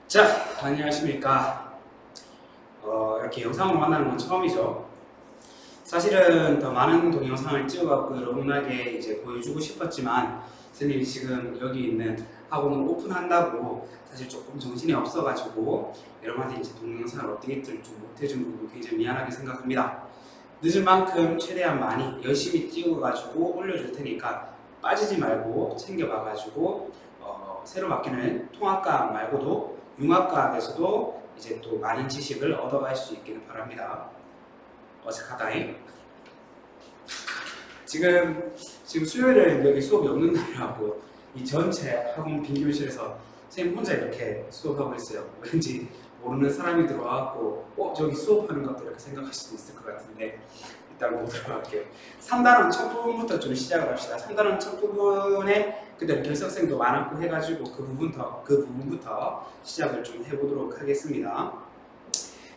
자, 안녕하십니까. 이렇게 영상으로 만나는 건 처음이죠. 사실은 더 많은 동영상을 찍어갖고 여러분에게 이제 보여주고 싶었지만, 선생님이 지금 여기 있는 학원을 오픈한다고 사실 조금 정신이 없어가지고 여러분한테 이제 동영상을 업데이트를 좀 못해준 부분 굉장히 미안하게 생각합니다. 늦은 만큼 최대한 많이 열심히 찍어가지고 올려줄 테니까 빠지지 말고 챙겨봐가지고 새로 바뀌는 통합과 말고도 융합과학에서도 이제 또 많은 지식을 얻어갈 수 있기를 바랍니다. 어색하다잉. 지금 수요일에 여기 수업이 없는 날이라고 이 전체 학원 빈교실에서 선생님 혼자 이렇게 수업하고 있어요. 왠지 모르는 사람이 들어와갖고 저기 수업하는 것 같다 이렇게 생각할 수도 있을 것 같은데 일단 보도록 할게요. 3단원 첫 부분부터 좀 시작을 합시다. 3단원 첫 부분에 그때 결석생도 많았고 해가지고 그 부분부터 시작을 좀 해보도록 하겠습니다.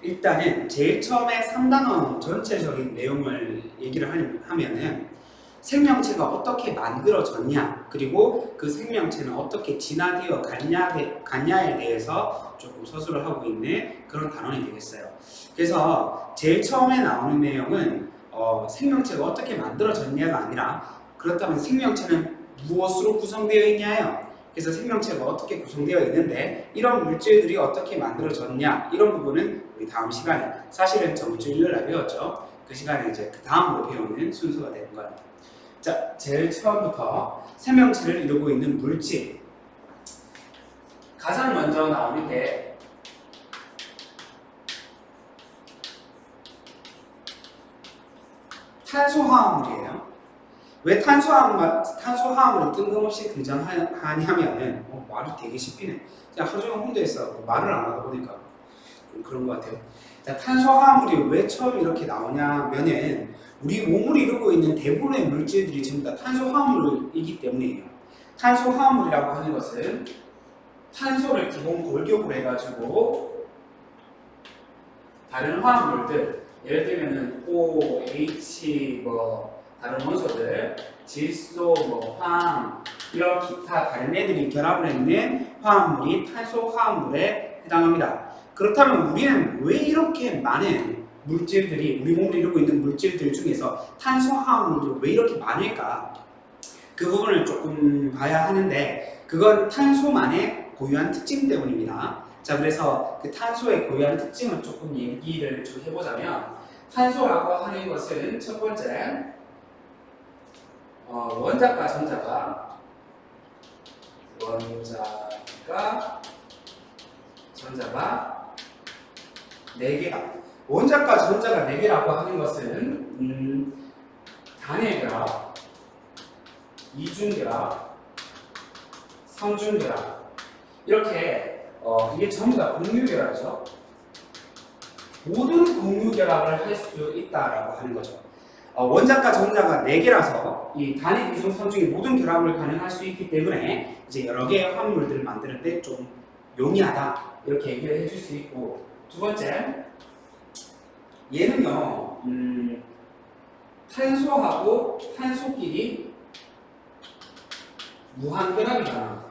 일단은 제일 처음에 3단원 전체적인 내용을 얘기를 하면은 생명체가 어떻게 만들어졌냐, 그리고 그 생명체는 어떻게 진화되어 갔냐에 대해서 조금 서술을 하고 있는 그런 단원이 되겠어요. 그래서 제일 처음에 나오는 내용은 생명체가 어떻게 만들어졌냐가 아니라, 그렇다면 생명체는 무엇으로 구성되어 있냐요. 그래서 생명체가 어떻게 구성되어 있는데 이런 물질들이 어떻게 만들어졌냐, 이런 부분은 우리 다음 시간에, 사실은 저번 주 일요일날 배웠죠. 그 시간에 이제 그 다음으로 배우는 순서가 되는 거예요. 자, 제일 처음부터 생명체를 이루고 있는 물질. 가장 먼저 나오는 게 탄소화합물이에요. 왜 탄소화합물이 뜬금없이 등장하냐면은 말이 되게 씹히네. 그냥 하루 종일 혼자있어 말을 안 하다 보니까 좀 그런 것 같아요. 자, 탄소화합물이 왜 처음 이렇게 나오냐면은 우리 몸을 이루고 있는 대부분의 물질들이 전부 다 탄소화합물이기 때문이에요. 탄소화합물이라고 하는 것은 탄소를 기본 골격으로 해가지고 다른 화합물들, 예를 들면은 OH 다른 원소들, 질소, 황, 이런 기타 다른 애들이 결합을 했는 화합물이 탄소화합물에 해당합니다. 그렇다면 우리는 왜 이렇게 많은 물질들이, 우리 몸을 이루고 있는 물질들 중에서 탄소화합물들이 왜 이렇게 많을까? 그 부분을 조금 봐야 하는데, 그건 탄소만의 고유한 특징 때문입니다. 자, 그래서 그 탄소의 고유한 특징을 조금 얘기를 좀 해보자면, 탄소라고 하는 것은 첫 번째, 원자과 전자가 4개다. 원자과 전자가 4개라고 하는 것은 단일결합, 이중결합, 성중결합, 이렇게 이게 전부 다 공유결합이죠. 모든 공유결합을 할 수 있다라고 하는 거죠. 원자과 전자가 4개라서 이 단일, 이중, 성중의 모든 결합을 가능할 수 있기 때문에 이제 여러 개의 화합물들을 만드는데 좀 용이하다, 이렇게 얘기를 해줄 수 있고, 두 번째, 얘는요 탄소하고 탄소끼리 무한결합이다.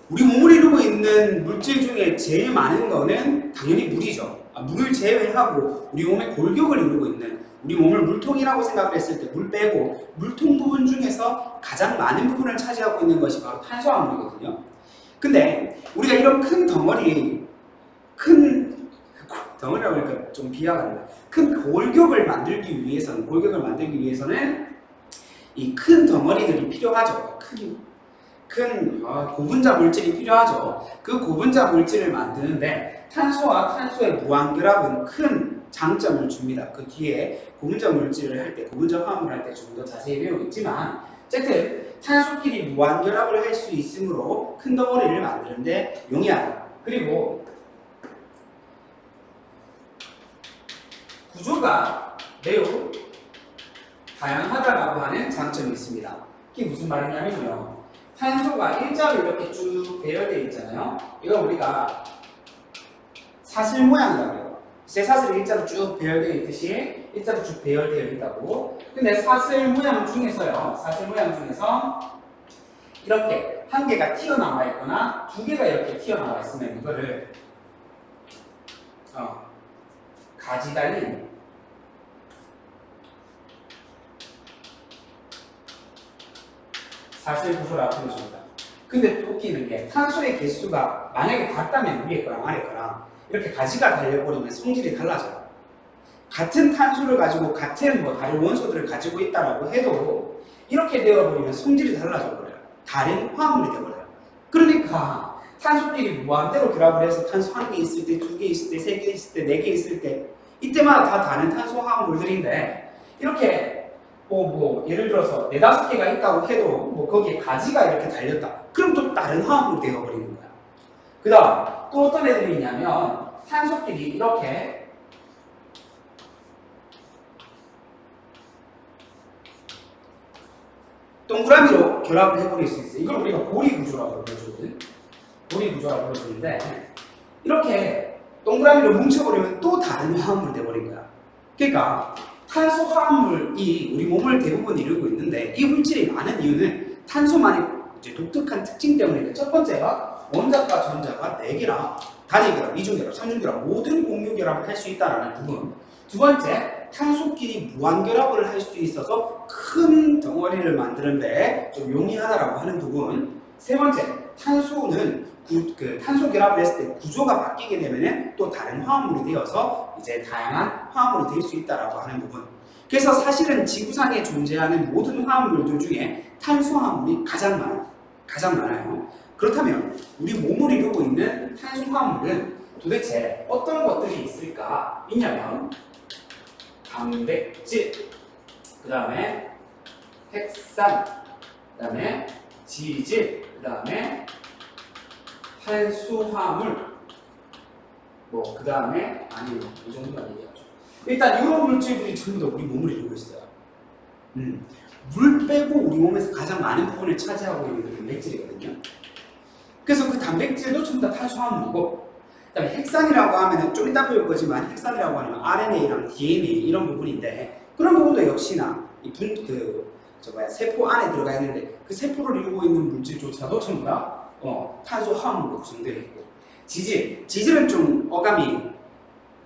우리 몸을 이루고 있는 물질 중에 제일 많은 거는 당연히 물이죠. 물을 제외하고 우리 몸의 골격을 이루고 있는, 우리 몸을 물통이라고 생각을 했을 때 물 빼고 물통 부분 중에서 가장 많은 부분을 차지하고 있는 것이 바로 탄소화물이거든요. 근데 우리가 이런 큰 덩어리라고 하니까 좀 비하가 됩니다. 큰 골격을 만들기 위해서는 이 큰 덩어리들이 필요하죠. 큰 고분자 물질이 필요하죠. 그 고분자 물질을 만드는데 탄소와 탄소의 무한결합은 큰 장점을 줍니다. 그 뒤에 고분자 물질을 할 때, 고분자 화합물을 할 때 좀 더 자세히 배우겠지만, 어쨌든 탄소끼리 무한결합을 할 수 있으므로 큰 덩어리를 만드는데 용이하다. 그리고 구조가 매우 다양하다라고 하는 장점이 있습니다. 이게 무슨 말이냐면요, 탄소가 일자로 이렇게 쭉 배열되어 있잖아요. 이거 우리가 사슬 모양이라고 해요. 쇠사슬이 일자로 쭉 배열되어 있듯이 일자로 쭉 배열되어 있다고. 근데 사슬 모양 중에서 이렇게 한 개가 튀어나와 있거나 두 개가 이렇게 튀어나와 있으면 이거를 가지 달린 사슬 구조라고 불러줍니다. 근데 또 웃기는 게 탄소의 개수가 만약에 같다면 위에 거랑 아래 거랑 이렇게 가지가 달려버리면 성질이 달라져요. 같은 탄소를 가지고 같은 다른 원소들을 가지고 있다라고 해도 이렇게 되어버리면 성질이 달라져 버려요. 다른 화합물이 되어버려요. 그러니까 탄소끼리 무한대로 결합을 해서 탄소 한 개 있을 때, 두 개 있을 때, 세 개 있을 때, 네 개 있을 때 이때마다 다 다른 탄소 화합물들인데 이렇게 예를 들어서 4, 5개가 있다고 해도 거기에 가지가 이렇게 달렸다. 그럼 또 다른 화합물이 되어버리는 거야. 그 다음 또 어떤 애들이 있냐면 탄소끼리 이렇게 동그라미로 결합을 해버릴 수 있어요. 이걸 우리가 고리 구조라고 불러주거든. 고리 구조라고 불러주는데 이렇게 동그라미로 뭉쳐버리면 또 다른 화합물이 되어버린 거야. 그러니까 탄소 화합물이 우리 몸을 대부분 이루고 있는데 이 물질이 많은 이유는 탄소만의 독특한 특징 때문인데 첫 번째가 원자과 전자가 4개랑 단위결합, 이중결합, 삼중결합 모든 공유결합을 할 수 있다는 부분. 두 번째, 탄소끼리 무한결합을 할 수 있어서 큰 덩어리를 만드는데 좀 용이하다라고 하는 부분. 세 번째, 탄소는 탄소 결합을 했을 때 구조가 바뀌게 되면 또 다른 화합물이 되어서 이제 다양한 화합물이 될 수 있다라고 하는 부분. 그래서 사실은 지구상에 존재하는 모든 화합물들 중에 탄소 화합물이 가장 많아요. 그렇다면 우리 몸을 이루고 있는 탄소 화합물은 도대체 어떤 것들이 있냐면 단백질, 그 다음에 핵산, 그 다음에 지질, 그 다음에 탄수화물, 그 다음에 이 정도만 얘기하죠. 일단 이런 물질들이 전부 다 우리 몸을 이루고 있어요. 물 빼고 우리 몸에서 가장 많은 부분을 차지하고 있는 게 단백질이거든요. 그래서 그 단백질도 전부 다 탄수화물이고, 그 다음에 핵산이라고 하면 좀 이따 배울 거지만 핵산이라고 하면 RNA랑 DNA 이런 부분인데 그런 부분도 역시나 세포 안에 들어가 있는데 그 세포를 이루고 있는 물질조차도 전부 다 탄소 화합물로 구성되어 있고, 지질은 좀 어감이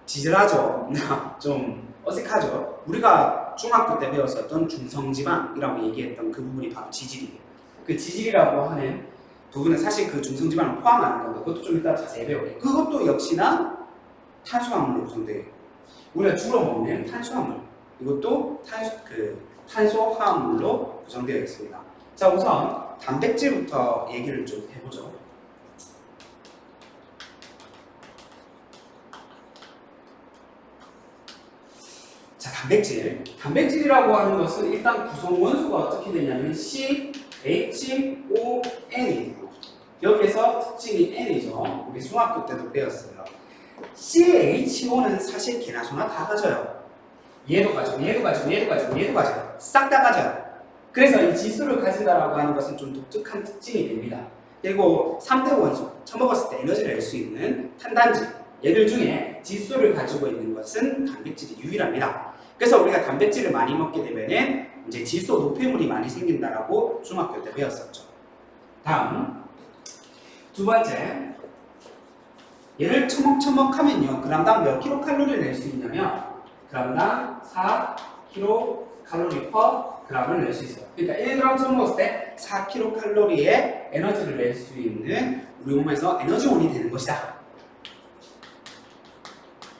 지질하죠. 좀 어색하죠. 우리가 중학교 때 배웠었던 중성지방이라고 얘기했던 그 부분이 바로 지질이에요. 그 지질이라고 하는 부분은 사실 그 중성지방을 포함하는 건데 그것도 좀 이따 자세히 배울게요. 그것도 역시나 탄수화물로 구성되어 있고, 우리가 주로 먹는 탄수화물 이것도 탄소화합물로 구성되어 있습니다. 자, 우선 단백질부터 얘기를 좀 해보죠. 자, 단백질이라고 하는 것은 일단 구성 원소가 어떻게 되냐면 CHON이에요. 여기에서 특징이 N이죠. 우리 중학교 때도 배웠어요. CHO는 사실 개나 소나 다 가져요. 얘도 가지고 싹 다 가져요. 그래서 이 지수를 가진다라고 하는 것은 좀 독특한 특징이 됩니다. 그리고 3대 원소, 처먹었을 때 에너지를 낼 수 있는 탄단지, 얘들 중에 지수를 가지고 있는 것은 단백질이 유일합니다. 그래서 우리가 단백질을 많이 먹게 되면은 이제 지수 노폐물이 많이 생긴다라고 중학교 때 배웠었죠. 다음 두 번째, 얘를 처먹하면요 그람당 몇 킬로칼로리를 낼 수 있냐면 그람당 4kcal per g을 낼 수 있어요. 그러니까 1g 처먹었을 때 4kcal의 에너지를 낼 수 있는 우리 몸에서 에너지원이 되는 것이다.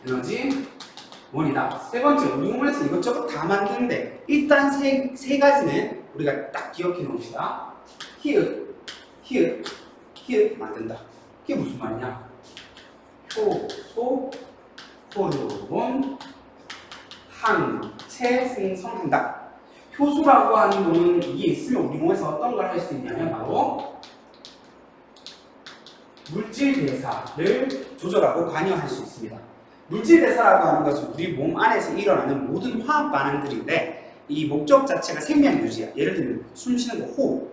에너지원이다. 세 번째, 우리 몸에서 이것저것 다 만드는데 일단 세 가지는 우리가 딱 기억해 놓읍시다. 히읗 만든다. 그게 무슨 말이냐? 효소, 호르몬, 항체 생성한다. 효소라고 하는 거는 이게 있으면 우리 몸에서 어떤 걸 할 수 있냐면 바로 물질 대사를 조절하고 관여할 수 있습니다. 물질 대사라고 하는 것은 우리 몸 안에서 일어나는 모든 화학 반응들인데 이 목적 자체가 생명 유지야. 예를 들면 숨 쉬는 거, 호흡,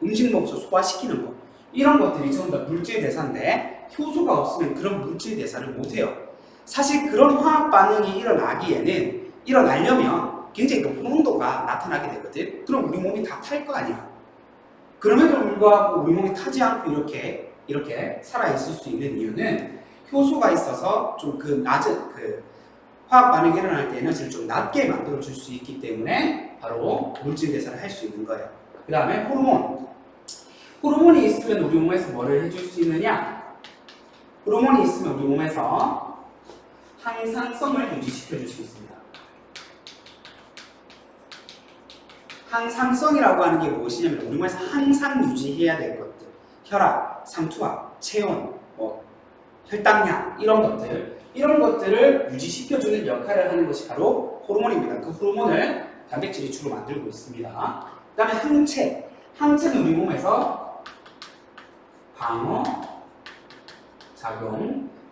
음식 먹어서 소화시키는 거, 이런 것들이 전부 다 물질 대사인데 효소가 없으면 그런 물질 대사를 못해요. 사실 그런 화학 반응이 일어나려면 굉장히 높은 온도가 나타나게 되거든. 그럼 우리 몸이 다 탈 거 아니야. 그럼에도 불구하고 우리 몸이 타지 않고 이렇게 살아있을 수 있는 이유는 효소가 있어서 좀 그 낮은 그 화학 반응이 일어날 때 에너지를 좀 낮게 만들어 줄 수 있기 때문에 바로 물질 대사를 할 수 있는 거예요. 그 다음에 호르몬. 호르몬이 있으면 우리 몸에서 뭐를 해줄 수 있느냐? 호르몬이 있으면 우리 몸에서 항상성을 유지시켜 줄 수 있습니다. 항상성이라고 하는 게 무엇이냐면 우리 몸에서 항상 유지해야 될 것들, 혈압, 삼투압, 체온, 혈당량 이런 것들을 유지시켜주는 역할을 하는 것이 바로 호르몬입니다. 그 호르몬을 단백질이 주로 만들고 있습니다. 그 다음에 항체. 항체는 우리 몸에서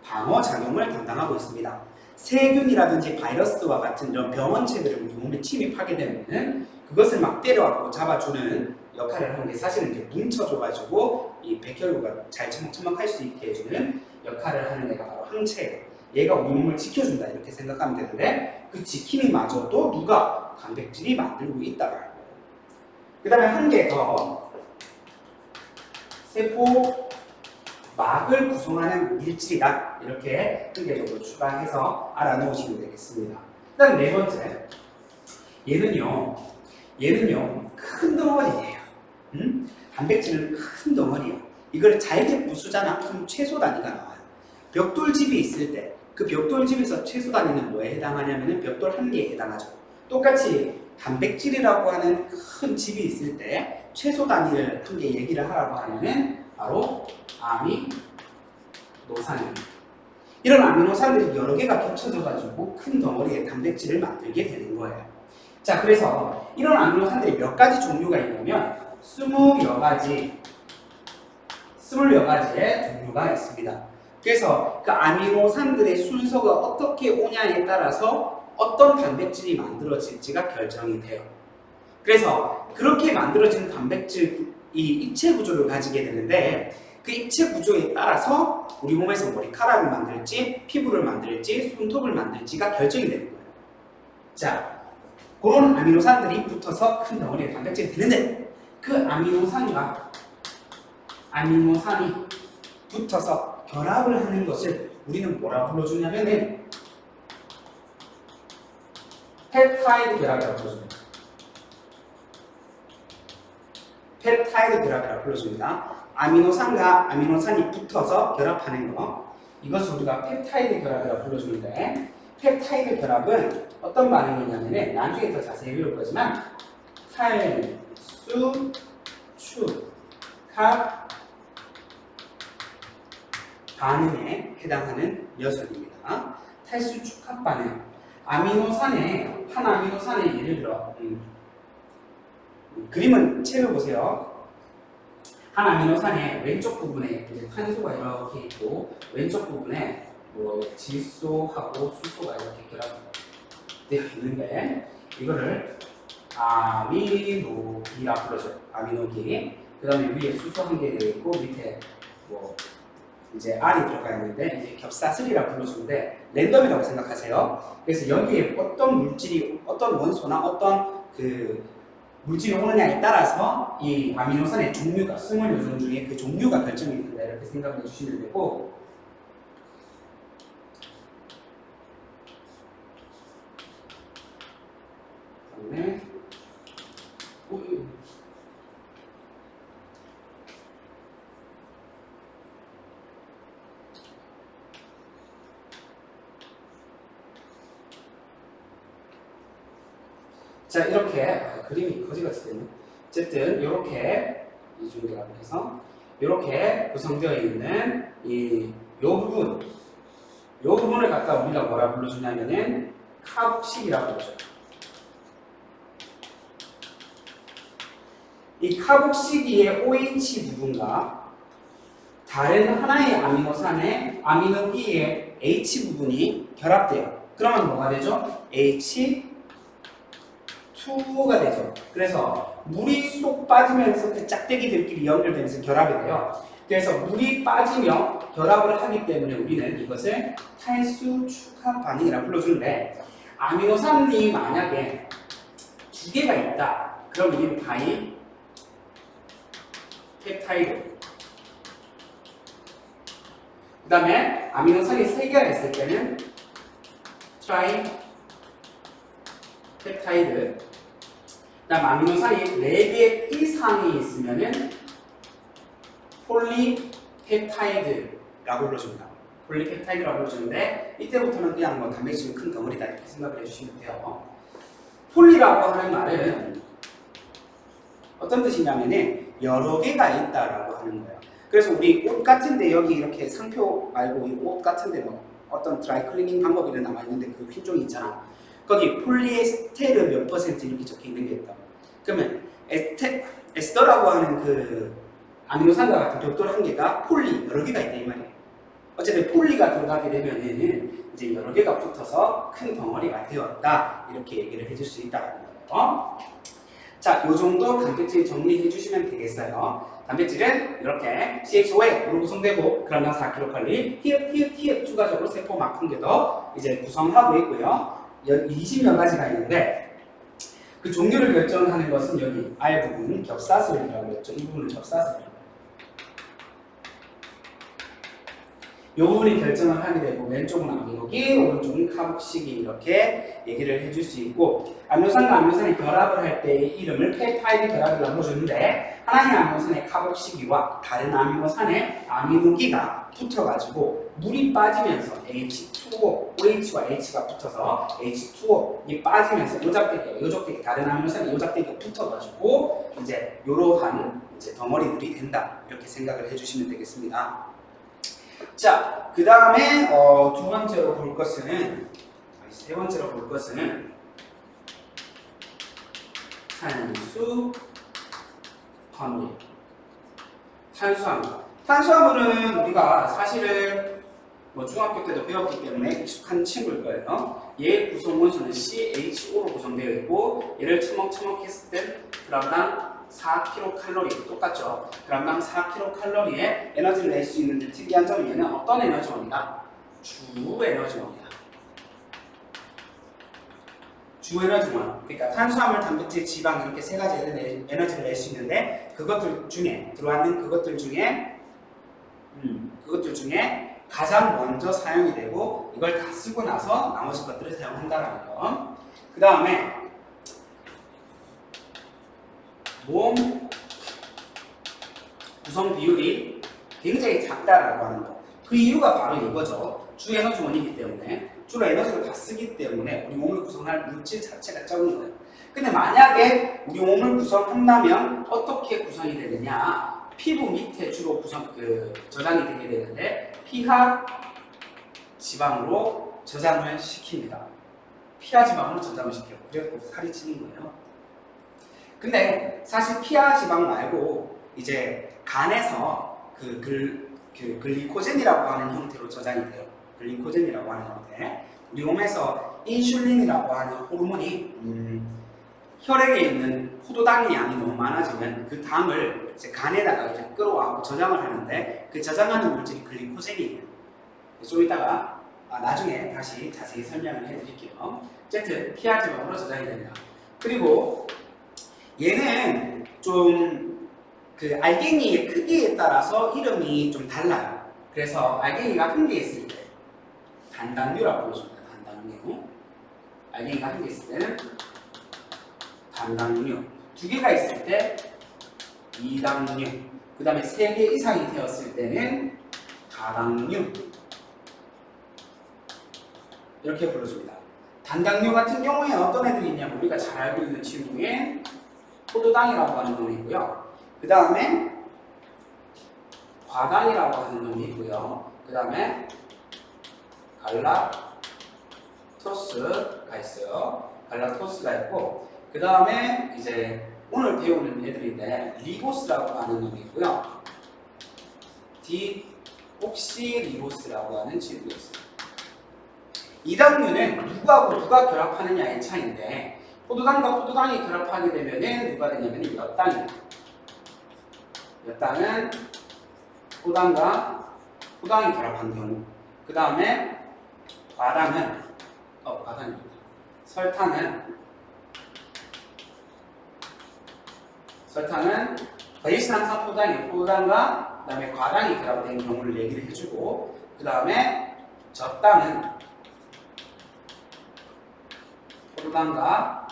방어작용을 담당하고 있습니다. 세균이라든지 바이러스와 같은 이런 병원체들을 우리 몸에 침입하게 되면 그것을 막 때려갖고 잡아주는 역할을 하는 게 사실은 이제 뭉쳐줘가지고 이 백혈구가 잘 처먹처먹할 수 있게 해주는 역할을 하는 애가 바로 항체예요. 얘가 우리 몸을 지켜준다 이렇게 생각하면 되는데 그 지킴이 마저도 누가? 단백질이 만들고 있다라는 거예요. 그 다음에 한 개 더 세포막을 구성하는 물질이다 이렇게 한개적으로 추가해서 알아놓으시면 되겠습니다. 그 다음 네 번째 얘는요 큰 덩어리예요. 단백질은 큰 덩어리예요. 이걸 잘게 부수잖아. 그럼 최소 단위가 나와요. 벽돌집이 있을 때 그 벽돌집에서 최소 단위는 뭐에 해당하냐면은 벽돌 한 개에 해당하죠. 똑같이 단백질이라고 하는 큰 집이 있을 때 최소 단위를 한 개 얘기를 하라고 하면은 바로 아미노산이에요. 이런 아미노산들이 여러 개가 겹쳐져 가지고 큰 덩어리의 단백질을 만들게 되는 거예요. 자, 그래서 이런 아미노산들이 몇 가지 종류가 있냐면 20여 가지의 종류가 있습니다. 그래서 그 아미노산들의 순서가 어떻게 오냐에 따라서 어떤 단백질이 만들어질지가 결정이 돼요. 그래서 그렇게 만들어진 단백질이 입체 구조를 가지게 되는데 그 입체 구조에 따라서 우리 몸에서 머리카락을 만들지 피부를 만들지 손톱을 만들지가 결정이 되는 거예요. 자, 그런 아미노산들이 붙어서 큰 덩어리의 단백질이 되는데 그 아미노산이 붙어서 결합을 하는 것을 우리는 뭐라고 불러주냐면은 펩타이드 결합이라고 불러줍니다. 펩타이드 결합이라고 불러줍니다. 아미노산과 아미노산이 붙어서 결합하는 거, 이것을 우리가 펩타이드 결합이라고 불러주는데 펩타이드 결합은 어떤 반응이냐면은 나중에 더 자세히 배울 거지만 탈수축합 반응에 해당하는 녀석입니다. 탈수축합 반응. 한 아미노산에 예를 들어 그림은 채워보세요. 한 아미노산의 왼쪽 부분에 이제 탄소가 이렇게 있고 왼쪽 부분에 질소하고 수소가 이렇게 결합되어 있는데 이거를 아미노기라고 불러줘요. 아미노기. 그 다음에 위에 수소 한 개 되어 있고 밑에 이제 R이 들어가 있는데 이제 겹사슬이라고 불러주는데 랜덤이라고 생각하세요. 그래서 여기에 어떤 물질이 어떤 원소나 어떤 그 물질이 오느냐에 따라서 이 아미노산의 종류가 20종 중에 그 종류가 결정이 된다 이렇게 생각해 주시면 되고 그다음에 자, 이렇게 그림이 거지같이 됐네. 어쨌든 이렇게 이중계라고 해서 이렇게 구성되어 있는 요 부분을 갖다 우리가 뭐라 불러주냐면은 카복식이라고 부르죠. 이 카복식이의 OH 부분과 다른 하나의 아미노산의 아미노기의 H 부분이 결합돼요. 그러면 뭐가 되죠? H2가 되죠. 그래서 물이 쏙 빠지면서 그 짝대기들끼리 연결되면서 결합이 돼요. 그래서 물이 빠지며 결합을 하기 때문에 우리는 이것을 탈수축합 반응이라고 불러주는데 아미노산이 만약에 두 개가 있다. 그럼 우리는 펩타이드. 그 다음에 아미노산이 3개가 있을 때는 트라이 펩타이드. 그 다음 아미노산이 4개 이상이 있으면은 폴리펩타이드라고 불러줍니다. 폴리펩타이드라고 불러주는데 이때부터는 그냥 뭐 단백질이 큰 덩어리다 이렇게 생각을 해주시면 돼요. 폴리라고 하는 말은 어떤 뜻이냐면은 여러 개가 있다라고 하는 거예요. 그래서 우리 옷 같은데 여기 이렇게 상표 말고 이 옷 같은데 뭐 어떤 드라이 클리닝 방법이 남아 있는데 그 핀종이 있잖아. 거기 폴리에스테르 몇 퍼센트 이렇게 적혀 있는 게 있다. 그러면 에스터라고 하는 그 아미노산과 같은 벽돌 한 개가 폴리 여러 개가 있다 이 말이에요. 어쨌든 폴리가 들어가게 되면은 이제 여러 개가 붙어서 큰 덩어리가 되었다 이렇게 얘기를 해줄 수 있다는 거예요. 자, 요 정도 단백질 정리해 주시면 되겠어요. 단백질은 이렇게 CHOA로 구성되고 그람당 4kcal, 히읗 추가적으로 세포막 한 개 더 이제 구성하고 있고요. 20여 가지가 있는데 그 종류를 결정하는 것은 여기 R 부분 겹사슬이라고 했죠. 이 부분을 겹사슬이라고. 이 부분이 결정을 하게 되고 왼쪽은 아미노기, 오른쪽은 카복식이 이렇게 얘기를 해줄 수 있고 아미노산과 아미노산이 결합을 할 때의 이름을 펩타이드 결합이라고 불러주는데 하나의 아미노산의 카복식이와 다른 아미노산의 아미노기가 붙어가지고 물이 빠지면서 H2O, OH와 H가 붙어서 H2O이 빠지면서 요적대기 다른 아미노산의 요적대기가 붙어가지고 이제 이러한 이제 덩어리들이 된다 이렇게 생각을 해주시면 되겠습니다. 자, 그 다음에 두 번째로 볼 것은 세 번째로 볼 것은 탄수화물. 탄수화물은 우리가 사실은 뭐 중학교 때도 배웠기 때문에 익숙한 친구일 거예요. 얘 구성은 저는 CHO로 구성되어 있고 얘를 처먹 했을 때 그람당 4kcal 똑같죠. 그람당 4kcal의 에너지를 낼 수 있는 특이한 점이 얘는 어떤 에너지원이다? 주에너지원이다. 주에너지원. 그러니까 탄수화물, 단백질, 지방 이렇게 세 가지 에너지를 낼 수 있는데 그것들 중에 들어왔는 그것들 중에 가장 먼저 사용이 되고 이걸 다 쓰고 나서 나머지 것들을 사용한다라는 거. 그 다음에 몸 구성 비율이 굉장히 작다라고 하는 거. 그 이유가 바로 이거죠. 주 에너지원이기 때문에 주로 에너지를 다 쓰기 때문에 우리 몸을 구성할 물질 자체가 적은 거예요. 근데 만약에 우리 몸을 구성한다면 어떻게 구성이 되느냐? 피부 밑에 주로 저장이 되게 되는데 피하 지방으로 저장을 시킵니다. 피하 지방으로 저장을 시켜요. 그래서 살이 찌는 거예요. 근데 사실 피하 지방 말고 이제 간에서 글리코젠이라고 하는 형태로 저장이 돼요. 글리코젠이라고 하는 형태. 우리 몸에서 인슐린이라고 하는 호르몬이 혈액에 있는 포도당의 양이 너무 많아지면 그 당을 이제 간에다가 이제 끌어와서 저장을 하는데 그 저장하는 물질이 글리코젠이에요. 좀 이따가 나중에 다시 자세히 설명을 해드릴게요. 어쨌든 피하 지방으로 저장이 됩니다. 그리고 얘는 좀 알갱이의 크기에 따라서 이름이 좀 달라요. 그래서 알갱이가 한 개 있을 때 단당류라고 불러줍니다. 단당류. 알갱이가 한 개 있을 때는 단당류. 두 개가 있을 때 이당류. 그 다음에 세 개 이상이 되었을 때는 다당류. 이렇게 불러줍니다. 단당류 같은 경우에 어떤 애들이 있냐면 우리가 잘 알고 있는 친구에 포도당이라고 하는 놈이 있고요. 그 다음에 과당이라고 하는 놈이 있고요. 그 다음에 갈락토스가 있어요. 갈락토스가 있고 그 다음에 이제 오늘 배우는 애들인데 리보스라고 하는 놈이 있고요. 디옥시리보스라고 하는 친구가 있어요. 이당류는 누구하고 누가 결합하느냐의 차이인데 포도당과 포도당이 결합하게 되면은 누가 되냐면 엿당입니다. 엿당은 포당과 포당이 결합한 경우. 그 다음에 과당은 과당입니다. 설탕은 더이스 항상 포당과 그 다음에 과당이 결합된 경우를 얘기를 해주고, 그 다음에 저당은 포당과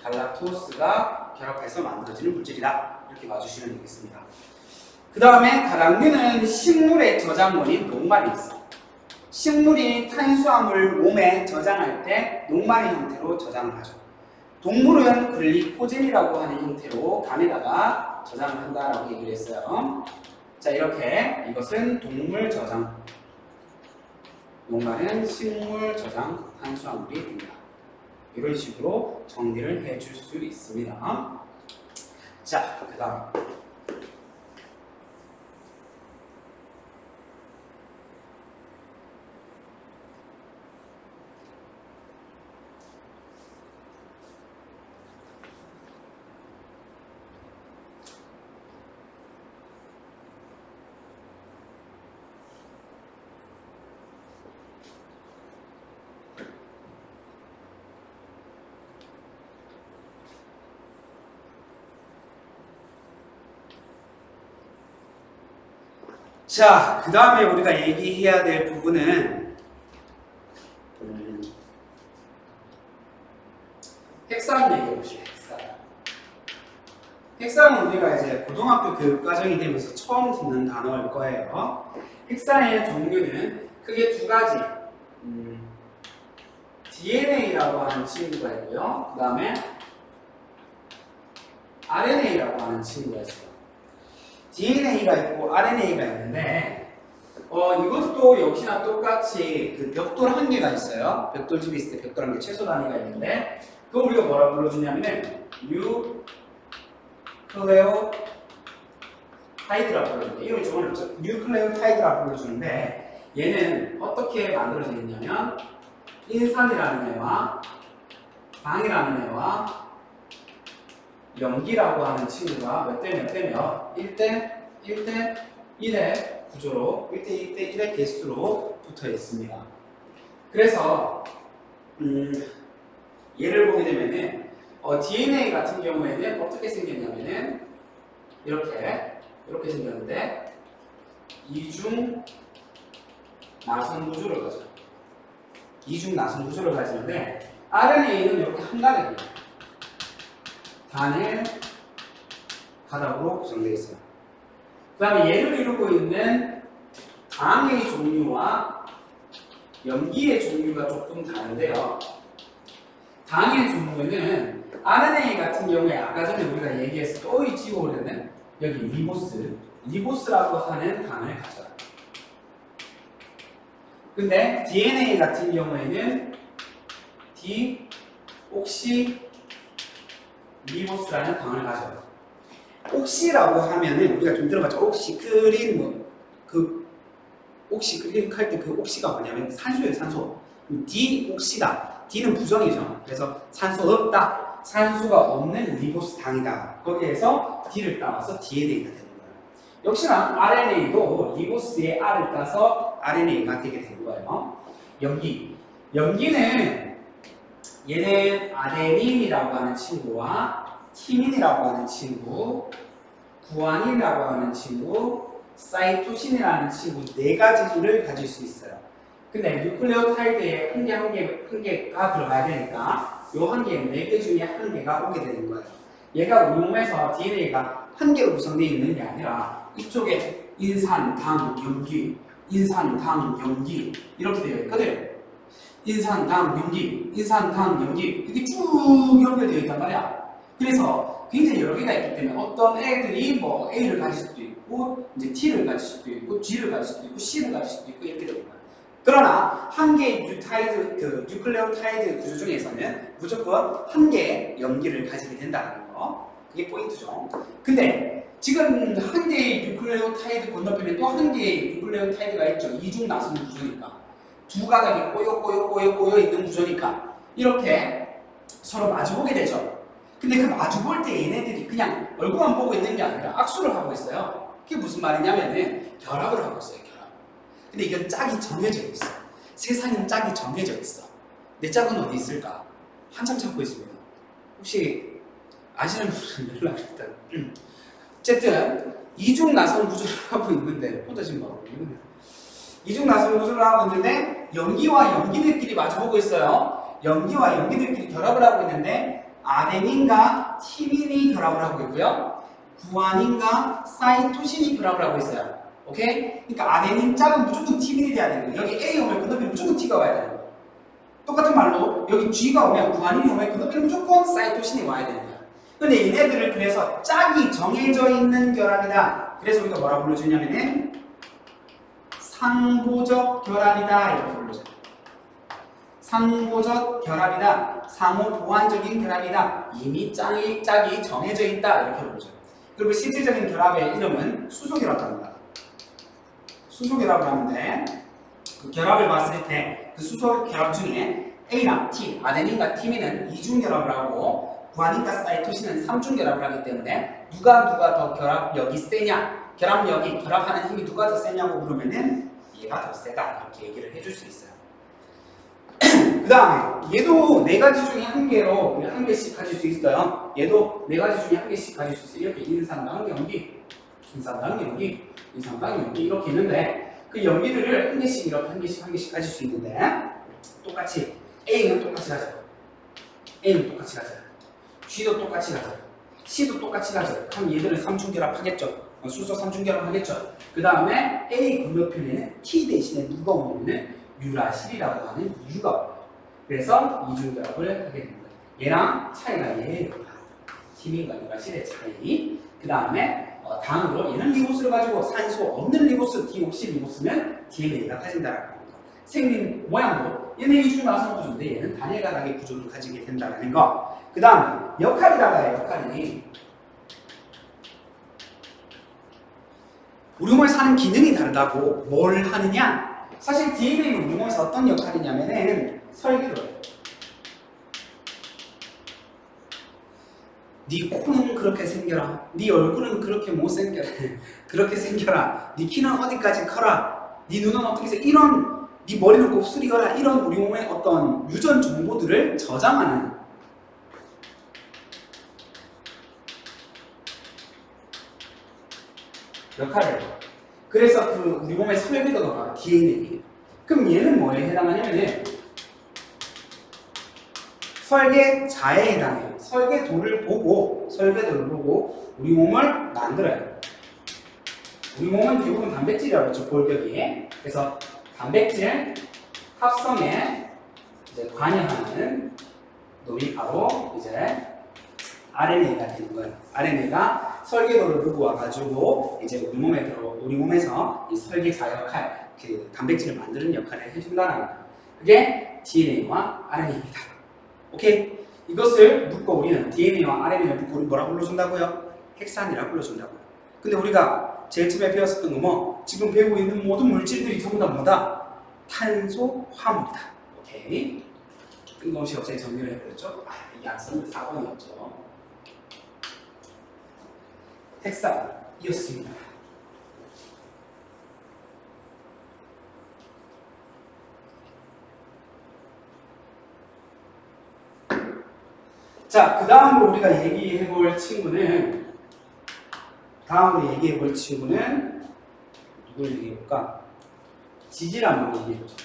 갈락토스가 결합해서 만들어지는 물질이다. 이렇게 봐주시면 되겠습니다. 그 다음에 다당류는 식물의 저장원인 녹말이 있어. 식물이 탄수화물 몸에 저장할 때 녹말의 형태로 저장을 하죠. 동물은 글리코젠이라고 하는 형태로 간에다가 저장을 한다라고 얘기를 했어요. 자, 이렇게 이것은 동물 저장, 녹말은 식물 저장 탄수화물이 됩니다. 이런 식으로 정리를 해줄 수 있습니다. 자, 그 다음 자, 그 다음에 우리가 얘기해야 될 부분은 핵산 얘기해 보시죠. 핵산. 핵산은 우리가 이제 고등학교 교육 과정이 되면서 처음 듣는 단어일 거예요. 핵산의 종류는 크게 두 가지. DNA라고 하는 친구가 있고요. 그 다음에 RNA라고 하는 친구가 있어요. DNA가 있고 RNA가 있는데 이것도 역시나 똑같이 그 벽돌 한 개가 있어요. 벽돌집이 있을 때 벽돌 한 개, 채소 단위가 있는데 그거 우리가 뭐라 불러주냐면은 뉴클레오타이드라고 불러주는데 이름이 좀 어렵죠? 뉴클레오타이드라고 불러주는데 얘는 어떻게 만들어져 있냐면 인산이라는 애와 당이라는 애와 염기라고 하는 친구가 몇 대 몇 대며 1대 1대 1의 구조로 1대 1대 1의 개수로 붙어 있습니다. 그래서 예를 보게 되면은 DNA 같은 경우에는 어떻게 생겼냐면은 이렇게 생겼는데 이중 나선 구조를 가져요. 이중 나선 구조를 가지는데 RNA는 이렇게 한 가닥이에요. 단일 가닥으로 구성되어 있어요. 그 다음에 얘를 이루고 있는 당의 종류와 염기의 종류가 조금 다른데요. 당의 종류는 RNA 같은 경우에 아까 전에 우리가 얘기했을 때 OEGO는 여기 리보스라고 하는 당을 가져요. 근데 DNA 같은 경우에는 디옥시리보스라는 당을 가져요. 옥시라고 하면은 우리가 좀 들어봤죠. 옥시크린 옥시크린 할 때 그 옥시가 뭐냐면 산소예요, 산소. 디옥시다. D는 부정이죠. 그래서 산소 없다. 산소가 없는 리보스 당이다. 거기에서 D를 따와서 DNA가 되는 거예요. 역시나 RNA도 리보스에 R을 따서 RNA가 되게 된 거예요. 염기는 얘는 아데닌이라고 하는 친구와 티민이라고 하는 친구, 구아닌이라고 하는 친구, 사이토신이라는 친구 네 가지를 가질 수 있어요. 근데 뉴클레오타이드에 한 개가 들어가야 되니까 요 한 개, 네 개 중에 한 개가 오게 되는 거예요. 얘가 우리 몸에서 DNA가 한 개로 구성되어 있는 게 아니라 이쪽에 인산, 당, 염기, 인산, 당, 염기 이렇게 되어 있거든요. 인산, 당, 염기, 인산, 당, 염기 이렇게 쭉 연결되어 있단 말이야. 그래서 굉장히 여러 개가 있기 때문에 어떤 애들이 뭐 A를 가질 수도 있고 이제 T를 가질 수도 있고 G를 가질 수도 있고 C를 가질 수도 있고 이렇게 됩니다. 그러나 한 개의 뉴클레오타이드 구조 중에서는 무조건 한 개의 염기를 가지게 된다는 거. 그게 포인트죠. 근데 지금 한 개의 뉴클레오타이드 건너편에 또 한 개의 뉴클레오타이드가 있죠. 이중 나선 구조니까. 두 가닥이 꼬여 있는 구조니까 이렇게 서로 마주보게 되죠. 근데 그 마주볼 때 얘네들이 그냥 얼굴만 보고 있는 게 아니라 악수를 하고 있어요. 그게 무슨 말이냐면은 결합을 하고 있어요. 결합. 근데 이건 짝이 정해져 있어. 세상엔 짝이 정해져 있어. 내 짝은 어디 있을까? 한참 찾고 있습니다. 혹시 아시는 분은 연락 주세요. 어쨌든 이중 나선 구조를 하고 있는데 혼자 지금 막 이중 나선 구조를 하고 있는데 염기와 염기들끼리 마주보고 있어요. 염기와 염기들끼리 결합을 하고 있는데 아데닌과 티민이 결합을 하고 있고요. 구아닌과 사이토신이 결합을 하고 있어요. 오케이? 그러니까 아데닌 짝은 무조건 티민이 돼야 되는 거예요. 여기 A 오면 그 높이는 무조건 T가 와야 되는 거예요. 똑같은 말로 여기 G가 오면 구아닌이 오면 그 높이는 무조건 사이토신이 와야 되는 거예요. 근데 얘네들을 그래서 짝이 정해져 있는 결합이다. 그래서 우리가 뭐라고 불러주냐면은 상보적 결합이다 이렇게 불러줘요. 상보적 결합이다. 상호 보완적인 결합이다. 이미 짝이 정해져 있다 이렇게 불러줘요. 그리고 실질적인 결합의 이름은 수소결합이라고 합니다. 수소결합을 하는데 그 결합을 봤을 때 그 수소결합 중에 A랑 T, 아데닌과 티민은 이중결합을 하고 구아닌과 사이토신은 삼중결합을 하기 때문에 누가 더 결합력이 세냐, 결합하는 힘이 누가 더 세냐고 물으면은 얘가 더 세다 이렇게 얘기를 해줄 수 있어요. 그 다음에 얘도 네 가지 중에 한 개로 한 개씩 가질 수 있어요. 얘도 네 가지 중에 한 개씩 가질 수 있어요. 이렇게 인산당연기, 인산당연기, 인산당연기 이렇게 있는데 그 연기들을 한 개씩 이렇게 한 개씩 가질 수 있는데 똑같이 A는 똑같이 가져요. A는 똑같이 가져요. G도 똑같이 가져요. C도 똑같이 가져요. 그럼 얘들은 삼중결합 하겠죠. 수소 삼중결합 하겠죠. 그 다음에 A 건너편에는 T 대신에 누가 오냐면은 유라실이라고 하는 U가 와요. 그래서 이중결합을 하게 됩니다. 얘랑 차이가 얘예요. 티민과 유라실의 차이. 그 다음에 다음으로 얘는 리보스를 가지고 산소 없는 리보스 디옥시 리보스는 DNA가 가진다라는 겁니다. 생긴 모양도 얘는 이중 나선 구조인데 얘는 단일가닥의 구조를 가지게 된다는 거. 그 다음에 역할이라고 해요. 역할이 우리 몸에서 하는 기능이 다르다고. 뭘 하느냐? 사실 DNA는 우리 몸에서 어떤 역할이냐면은 설계도예요. 네 코는 그렇게 생겨라. 네 얼굴은 그렇게 못생겨라. 그렇게 생겨라. 네 키는 어디까지 커라. 네 눈은 어떻게 세. 이런 네 머리는 곱슬이거라. 이런 우리 몸의 어떤 유전 정보들을 저장하는 역할을 해요. 그래서 그 우리 몸의 설계도가 바로 DNA. 그럼 얘는 뭐에 해당하냐면은 설계자에 해당해요. 설계도를 보고 우리 몸을 만들어요. 우리 몸은 대부분 단백질이라고 했죠. 골격이. 그래서 단백질 합성에 이제 관여하는 놈이 바로 이제 RNA가 되는 거예요. RNA가 설계도를 보고 와가지고 이제 우리 몸에서 이 설계자 역할, 그 단백질을 만드는 역할을 해준다는 거예요. 그게 DNA와 RNA입니다. 오케이? 이것을 묶고 우리는 DNA와 RNA를 묶고 우리 뭐라고 불러준다고요? 헥산이라고 불러준다고요. 근데 우리가 제일 처음에 배웠었던 거 뭐? 지금 배우고 있는 모든 물질들이 전부 다 뭐다? 탄소, 화물이다. 오케이? 뜬금없이 갑자기 정리를 해버렸죠? 이게 안쓰는 4번이었죠. 헥산이었습니다. 자, 그 다음으로 우리가 얘기해볼 친구는 누굴 얘기해볼까? 지질 한번 얘기해보자.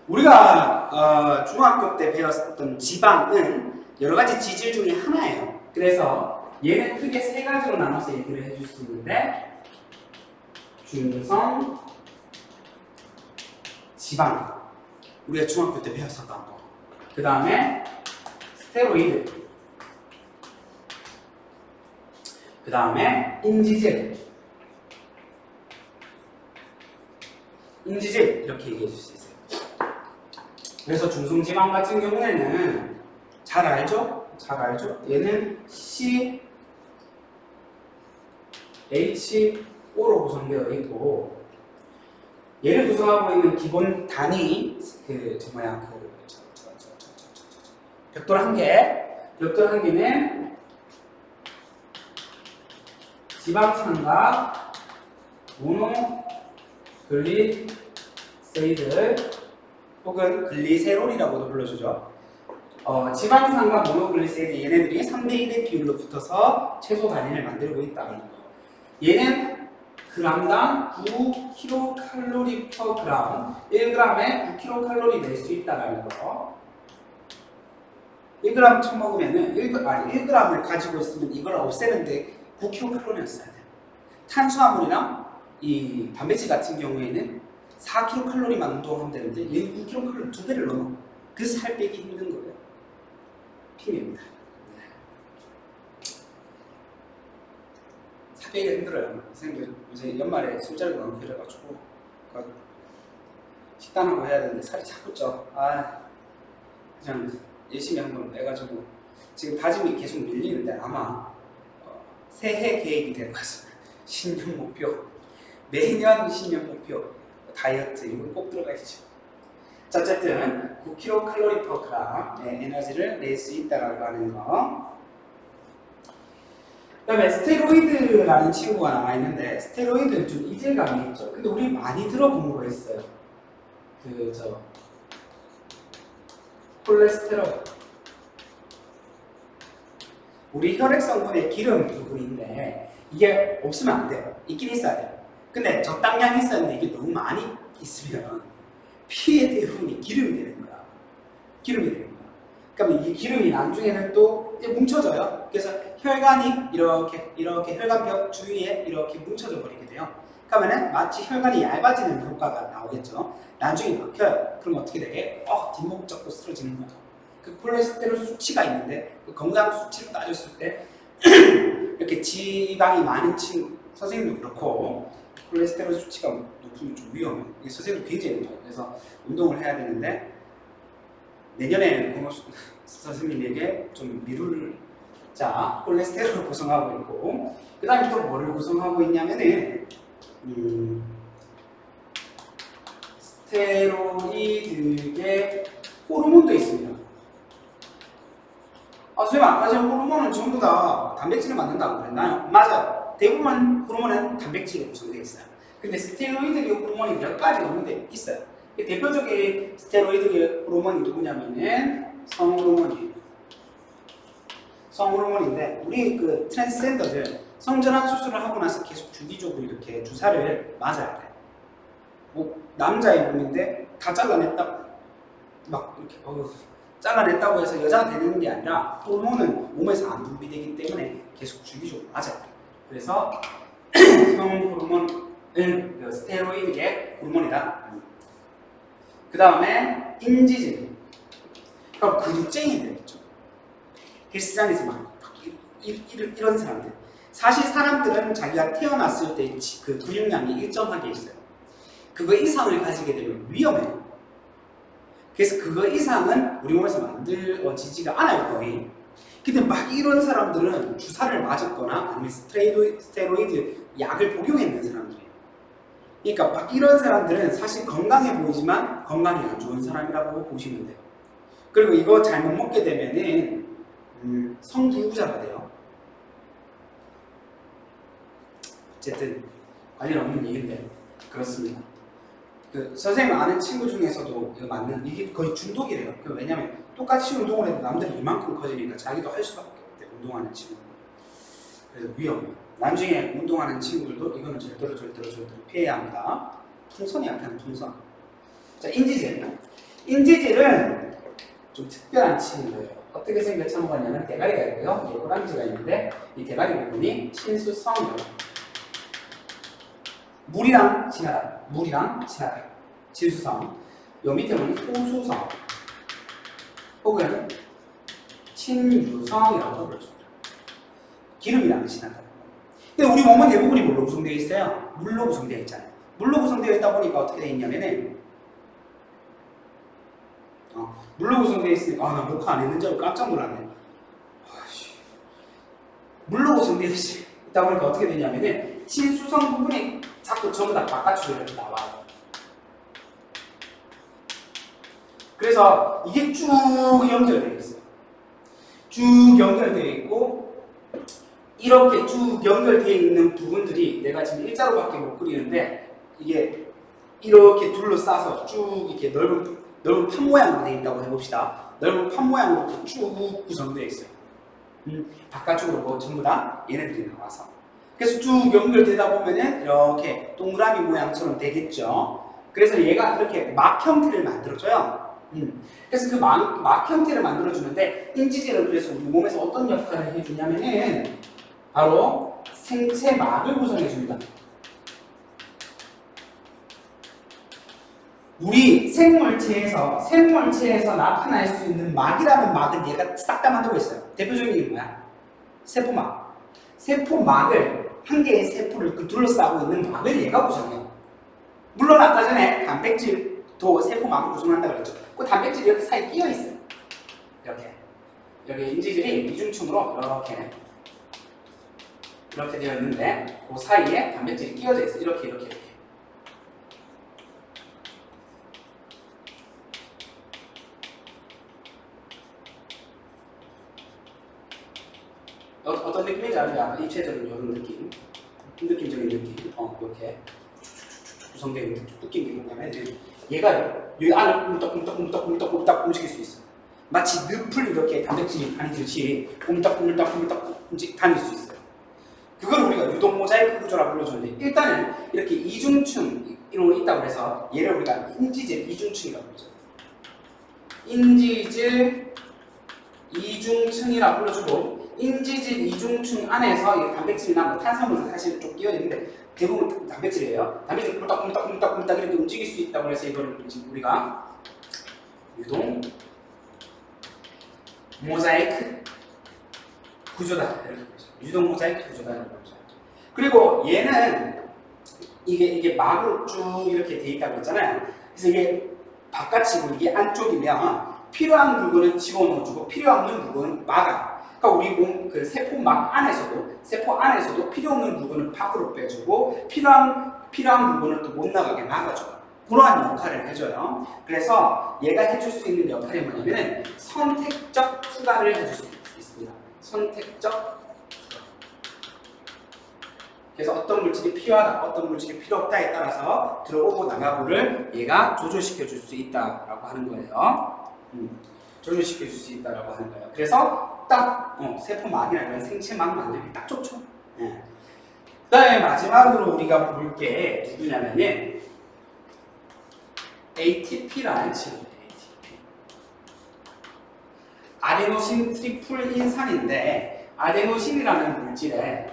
우리가 중학교 때 배웠던 지방은 여러가지 지질 중에 하나예요. 그래서 얘는 크게 세 가지로 나눠서 얘기를 해줄 수 있는데 중성 지방, 우리가 중학교 때 배웠었던 거. 그 다음에 스테로이드, 그 다음에 인지질 이렇게 얘기해 줄 수 있어요. 그래서 중성지방 같은 경우에는 잘 알죠? 얘는 CHO로 구성되어 있고 얘를 구성하고 있는 기본 단위 벽돌 한 개는 지방산과 모노글리세이드 혹은 글리세롤이라고도 불러주죠. 지방산과 모노글리세리드 얘네들이 3대1의 비율로 붙어서 채소 단위를 만들고 있다는 거. 얘는 g당 9kcal/g, 1g에 9kcal 낼 수 있다는 거. 1g 처먹으면은 1g을 가지고 있으면 이걸 없애는데 9kcal였어야 돼. 탄수화물이랑 이 단백질 같은 경우에는 4kcal만 운동하면 되는데 얘는 9kcal 2배를 넘어. 그래서 살 빼기 힘든 거예요. 핑입니다. 살 빼기가 힘들어요. 선생님들 요새 연말에 술자리도 많고 이래가지고 식단하고 해야 되는데 살이 자꾸 쪄. 그냥 열심히 한번 해가지고 지금 다짐이 계속 밀리는데 아마 새해 계획이 될 것 같습니다. 신년 목표, 매년 신년 목표, 다이어트 이건 꼭 들어가 있죠. 자, 어쨌든 9kcal/g의 에너지를 낼 수 있다라고 하는 거. 그 다음에 스테로이드라는 친구가 나와 있는데 스테로이드는 좀 이질감이 있죠. 근데 우리 많이 들어본 거 있어요. 콜레스테롤. 우리 혈액 성분의 기름 부분인데 이게 없으면 안 돼요. 있긴 있어야 돼요. 근데 적당량이 있었는데 이게 너무 많이 있으면 피의 대부분이 기름이 되는 거야. 기름이 되는 거야. 그러면 이 기름이 나중에는 또 이제 뭉쳐져요. 그래서 혈관이 이렇게 혈관벽 주위에 이렇게 뭉쳐져 버리게 돼요. 그러면은 마치 혈관이 얇아지는 효과가 나오겠죠. 나중에 막혀요. 그럼 어떻게 되게? 뒷목 잡고 쓰러지는 거죠. 그 콜레스테롤 수치가 있는데 그 건강 수치를 따졌을 때 이렇게 지방이 많은 친구, 선생님도 그렇고 콜레스테롤 수치가 높으면 좀 위험해요. 선생님도 굉장히 높아요. 그래서 운동을 해야 되는데 내년에 고모 선생님에게 좀 미룰 자 콜레스테롤을 구성하고 있고 그 다음에 또 뭐를 구성하고 있냐면은 스테로이드의 호르몬도 있습니다. 선생님 아까 전에 호르몬은 전부 다 단백질을 만든다고 그랬나요? 맞아요. 대부분 호르몬은 단백질로 구성되어 있어요. 근데 스테로이드의 호르몬이 몇 가지 없는데 있어요. 대표적인 스테로이드의 호르몬이 누구냐면은 성호르몬이에요. 성호르몬인데 우리 그 트랜스젠더들 성전환 수술을 하고 나서 계속 주기적으로 이렇게 주사를 맞아야 돼. 남자의 몸인데 다 잘라냈다 막 이렇게 잘라냈다고 해서 여자가 되는 게 아니라 호르몬은 몸에서 안 분비되기 때문에 계속 주기적으로 맞아야 돼. 그래서 성호르몬은 스테로이드의 호르몬이다. 그 다음에 인지질. 그럼 근육쟁이들 있죠. 헬스장에서 막 이런 사람들. 사실 사람들은 자기가 태어났을 때 그 근육량이 일정하게 있어요. 그거 이상을 가지게 되면 위험해요. 그래서 그거 이상은 우리 몸에서 만들어지지가 않아요, 거의. 근데 막 이런 사람들은 주사를 맞았거나 아니면 스테로이드 약을 복용했는 사람들이에요. 그러니까 막 이런 사람들은 사실 건강해 보이지만 건강이 안 좋은 사람이라고 보시면 돼요. 그리고 이거 잘못 먹게 되면은 성불구자가 돼요. 어쨌든 관련 없는 얘기인데 그렇습니다. 선생님 아는 친구 중에서도 이거 맞는 이게 거의 중독이래요. 왜냐면 똑같이 운동을 해도 남들이 이만큼 커지니까 자기도 할 수밖에 없대. 운동하는 친구. 그래서 위험해요. 나중에 운동하는 친구들도 이거는 절대로 피해야 합니다. 풍선이 약한 풍선. 자, 인지질. 인지질은 좀 특별한 친구예요. 어떻게 생겨 참고하냐면 대가리가 있고요. 이 꼬랑지가 있는데 이 대가리 부분이 친수성이에요. 물이랑 친하다. 친수성. 요 밑에는 소수성 혹은 친유성이라고 부르죠. 기름이랑 친하다. 근데 우리 몸은 대부분이 물로 구성되어 있어요. 물로 구성되어 있잖아요. 물로 구성되어 있다 보니까 어떻게 되어 있냐면은 물로 구성되어 있으니까 나 녹화 안 했는 줄 알고 깜짝 놀랐네. 물로 구성되어 있다 보니까 어떻게 되냐면은 친수성 부분이 자꾸 전부 다 바깥으로 이렇게 나와요. 그래서 이게 쭉 연결되어 있어요. 쭉 연결되어 있고 이렇게 쭉 연결되어 있는 부분들이 내가 지금 일자로밖에 못 그리는데 이게 이렇게 둘러싸서 쭉 이렇게 넓은 판 모양으로 되어 있다고 해봅시다. 넓은 판 모양으로 이렇게 쭉 구성되어 있어요. 바깥쪽으로 뭐 전부 다 얘네들이 나와서. 그래서 쭉 연결되다 보면은 이렇게 동그라미 모양처럼 되겠죠. 그래서 얘가 이렇게 막 형태를 만들어줘요. 그래서 그 막 형태를 만들어주는데 인지질은 그래서 우리 몸에서 어떤 역할을 해주냐면은 바로 생체막을 구성해줍니다. 우리 생물체에서 나타날 수 있는 막이라는 막은 얘가 싹 다 만들고 있어요. 대표적인 게 뭐야? 세포막. 세포막을 한 개의 세포를 둘러싸고 있는 막을 얘가 구성해요. 물론 아까 전에 단백질도 세포막을 구성한다고 그랬죠. 그 단백질이 이렇게 사이에 끼어 있어요. 이렇게. 여기 인지질이 이중층으로 이렇게 되어 있는데 그 사이에 단백질이 끼어져 있어요. 이렇게. 어떤 느낌인지 알죠? 약간 입체적인 이런 느낌, 느낌적인 느낌, 이렇게 구성되어 있는 느낌이 뭐냐면 얘가 여기 안을 꼼딱꼼딱 움직일 수 있어요. 마치 늪을 이렇게 단백질이 다니듯이 꼼딱꼼딱 다닐 수 있어요. 그걸 우리가 유동 모자이크 구조라고 불러주는데 일단은 이렇게 이중층으로 있다고 해서 얘를 우리가 인지질 이중층이라고 부르죠. 인지질 이중층이라고 불러주고 인지질 이중층 안에서 단백질이나 뭐 탄수화물도 사실 좀 끼어 있는데 대부분 단백질이에요. 단백질이 꼼딱꼼딱 이렇게 움직일 수 있다고 해서 이걸 우리가 유동 모자이크 구조다 이렇게 보죠. 유동 모자이크 구조다 이렇게 보죠. 그리고 얘는 이게 막으로 쭉 이렇게 돼 있다고 했잖아요. 그래서 이게 바깥이고 이게 안쪽이면 필요한 물건을 집어넣어주고 필요 없는 물건은 막아. 그러니까 우리 몸 그 세포막 세포 안에서도 필요 없는 물건을 밖으로 빼주고 필요한 물건을 또 못 나가게 막아줘요. 그러한 역할을 해줘요. 그래서 얘가 해줄 수 있는 역할이 뭐냐면 선택적 투과를 해줄 수 있습니다. 선택적 투과. 그래서 어떤 물질이 필요하다, 어떤 물질이 필요 없다에 따라서 들어오고 나가고를 얘가 조절시켜 줄 수 있다라고 하는 거예요. 조절시켜 줄 수 있다라고 하는 거예요. 그래서 딱 세포막이나 이런 생체막 만들기 딱 좋죠. 그 다음에 마지막으로 우리가 볼 게 누구냐면은 ATP라는 친구예요. ATP. 아데노신 트리플 인산인데 아데노신이라는 물질에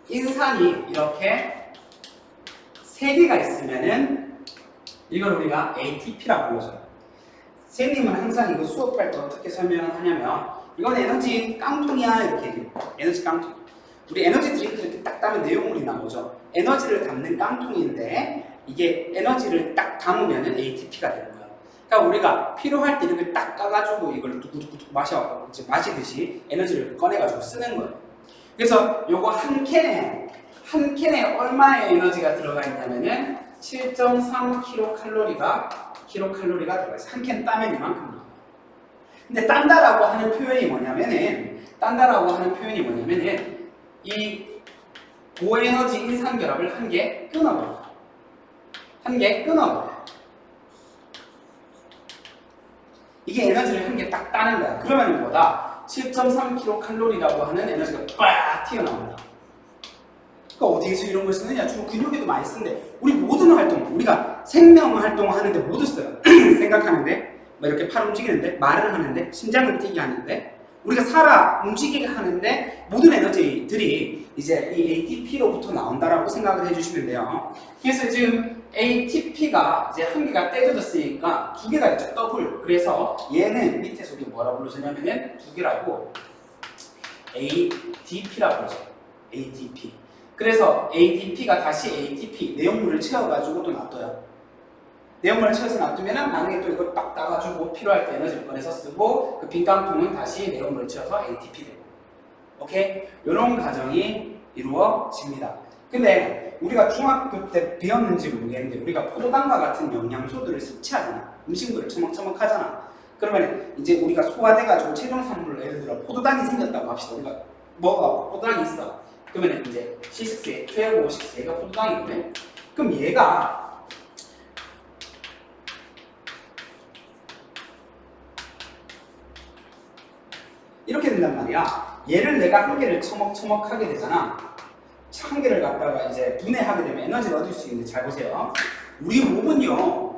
인산이 이렇게 3개가 있으면은 이걸 우리가 ATP라고 불러줘요. 선생님은 항상 이거 수업할 때 어떻게 설명을 하냐면 이건 에너지 깡통이야 이렇게 얘기해요. 에너지 깡통. 우리 에너지 드링크 이렇게 딱 따면 내용물이 나오죠. 에너지를 담는 깡통인데 이게 에너지를 딱 담으면 ATP가 되는 거예요. 그러니까 우리가 필요할 때 이렇게 딱 까가지고 이걸 뚝뚝뚝 마시듯이 에너지를 꺼내가지고 쓰는 거예요. 그래서 요거 한 캔에 얼마의 에너지가 들어가 있냐면은 7.3kcal가 들어가 있어요. 한 캔 따면 이만큼 나와요. 근데 딴다라고 하는 표현이 뭐냐면은 이 고에너지 인산결합을 한 개 끊어버려요. 이게 에너지를 한 개 딱 따는 거야. 그러면 뭐다? 7.3kcal라고 하는 에너지가 빡 튀어나온다. 그러니까 어디에서 이런 걸 쓰느냐? 주로 근육에도 많이 쓰는데 우리 모든 활동, 우리가 생명 활동을 하는데 모두 써요. 생각하는데, 뭐 이렇게 팔 움직이는데, 말을 하는데, 심장을 뛰게 하는데, 우리가 살아 움직이게 하는데 모든 에너지들이 이제 이 ATP로부터 나온다라고 생각을 해주시면 돼요. 그래서 지금 ATP가 이제 한 개가 떼져졌으니까 2개가 있죠. 더블. 그래서 얘는 밑에서 뭐라고 부르냐면은 2개라고 ADP라고 그러죠. ADP. 그래서 ADP가 다시 ATP 내용물을 채워가지고 또 놔둬요. 내용물을 채워서 놔두면 나중에 또 이걸 딱 따가지고 필요할 때 에너지를 꺼내서 쓰고 그 빈 깡통은 다시 내용물을 채워서 ATP 되고. 오케이? 이런 과정이 이루어집니다. 근데 우리가 중학교 때 배웠는지 모르겠는데 우리가 포도당과 같은 영양소들을 섭취하잖아. 음식물을 처먹처먹 하잖아. 그러면 이제 우리가 소화돼가지고 최종 산물로 예를 들어 포도당이 생겼다고 합시다. 우리가 먹어 포도당이 있어. 그러면 이제 C6, 최고6 얘가 포도당이거든. 그럼 얘가 이렇게 된단 말이야. 얘를 내가 한 개를 처먹하게 되잖아. 한 개를 갖다가 이제 분해하게 되면 에너지를 얻을 수 있는데 잘 보세요. 우리 몸은요.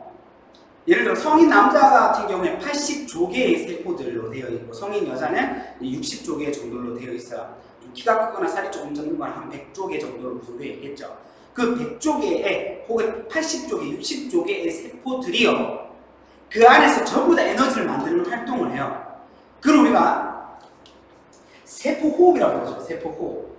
예를 들어 성인 남자 같은 경우에 80조 개의 세포들로 되어 있고 성인 여자는 60조 개 정도로 되어 있어요. 키가 크거나 살이 조금 적는 건 한 100조 개 정도로 구성되어 있겠죠. 그 100조 개의 혹은 80조 개, 60조 개의 세포들이요. 그 안에서 전부 다 에너지를 만드는 활동을 해요. 그걸 우리가 세포호흡이라고 그러죠. 세포호흡.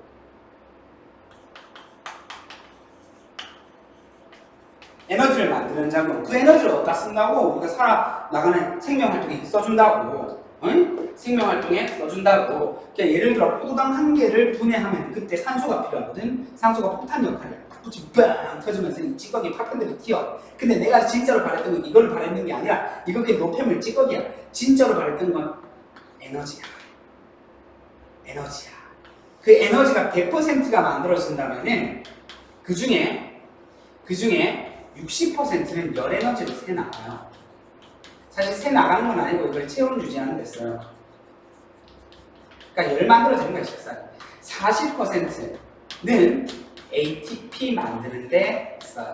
에너지를 만드는 작용. 그 에너지를 어디다 쓴다고? 우리가 살아나가는 생명활동에 써준다고. 응? 생명활동에 써준다고. 그러니까 예를 들어 포도당 한 개를 분해하면 그때 산소가 필요하거든. 산소가 폭탄 역할이야. 불이 빵 터지면서 이 찌꺼기 파편들이 튀어. 근데 내가 진짜로 바랬던 건 이걸 바랬는 게 아니라 이거게 노폐물 찌꺼기야. 진짜로 바랬던 건 에너지야. 에너지야. 그 에너지가 100%가 만들어진다면은 그 중에 60%는 열 에너지로 새 나가요. 사실 새 나가는 건 아니고 이걸 체온 유지하는 데 써요. 그러니까 열 만들어지는 거야, 식사. 40%는 ATP 만드는 데 써요.